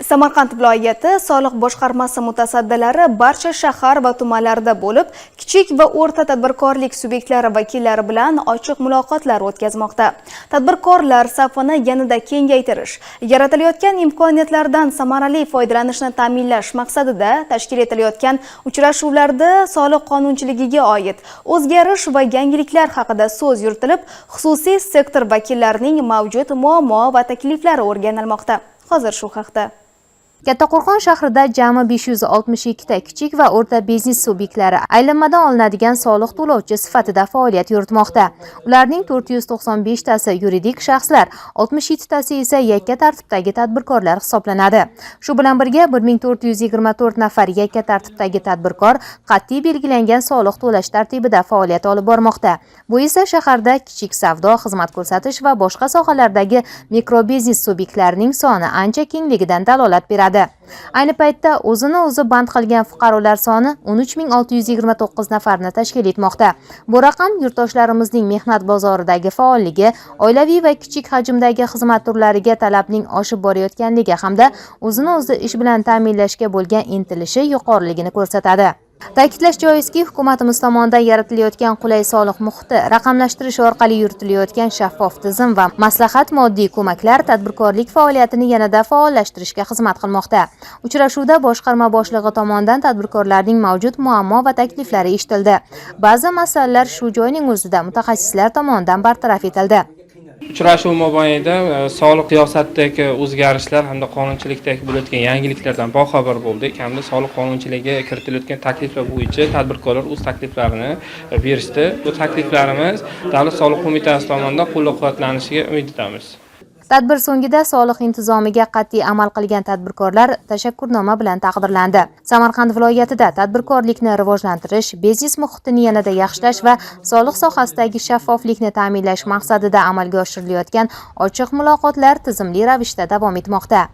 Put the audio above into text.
Samarqand viloyati soliq boshqarmasi mutasaddilari barcha shahar va tumanlarda bo'lib, kichik va o'rta tadbirkorlik subyektlari vakillari bilan ochiq muloqotlar o'tkazmoqda. Tadbirkorlar safini yanada kengaytirish, yaratilayotgan imkoniyatlardan samarali foydalanishni ta'minlash maqsadida tashkil etilayotgan uchrashuvlarda soliq qonunchiligiga oid o'zgarish va yangiliklar haqida so'z yuritilib, xususiy sektor vakillarining mavjud muammo va takliflari o'rganilmoqda. Hozir shu haqda. Kattaqo'rg'on shahrida jami 562 ta kichik va o'rta biznes subyektlari aylanmadan olinadigan soliq to'lovchi sifatida faoliyat yuritmoqda. Ularning 495 tasi yuridik shaxslar, 67 tasi esa yakka tartibdagi tadbirkorlar hisoblanadi. Shu bilan birga 1424 nafar yakka tartibdagi tadbirkor qat'iy belgilangan soliq to'lash tartibida faoliyat olib bormoqda. Bu esa shaharda kichik savdo, xizmat ko'rsatish va boshqa sohalardagi mikrobiznes subyektlarining soni ancha kengligidan dalolat beradi. Ayni paytda o'zini o'zi band qilgan fuqarolar soni 13629 nafarni tashkil etmoqda. Bu raqam yurtdoshlarimizning mehnat bozoridagi faolligi, oilaviy va kichik hajmdagi xizmat turlariga talabning oshib borayotganligi hamda o'zini o'zi ish bilan ta'minlashga bo'lgan intilishi yuqoriligini ko'rsatadi. Ta'kidlash joizki, hukumatimiz tomonidan yaratilayotgan qulay soliq muhiti, raqamlashtirish orqali yuritilayotgan shaffof tizim va maslahat moddiy ko'maklar tadbirkorlik faoliyatini yanada faollashtirishga xizmat qilmoqda. Uchrashuvda boshqarma boshlig'i tomonidan tadbirkorlarning mavjud muammo va takliflari eshitildi. Ba'zi masalalar shu joyning o'zida mutaxassislar tomonidan bartaraf etildi. Uchrashuv mobaynida soliq siyosatidagi o'zgarishlar hamda qonunchilikdagi bo'layotgan yangiliklardan boxabar bo'ldik. Hamda soliq qonunchiligiga kiritilayotgan takliflar bo'yicha tadbirkorlar o'z takliflarini berishdi. Bu takliflarimiz Davlat soliq qo'mitasi tomonidan qo'llab-quvvatlanishiga umid etamiz. Tadbir so'ngida soliq intizomiga qat'iy amal qilgan tadbirkorlar tashakkurnoma bilan taqdirlandi. Samarqand viloyatida tadbirkorlikni rivojlantirish, biznes muhitini yanada yaxshilash va soliq sohasidagi shaffoflikni ta'minlash maqsadida amalga oshirilayotgan ochiq muloqotlar tizimli ravishda davom etmoqda.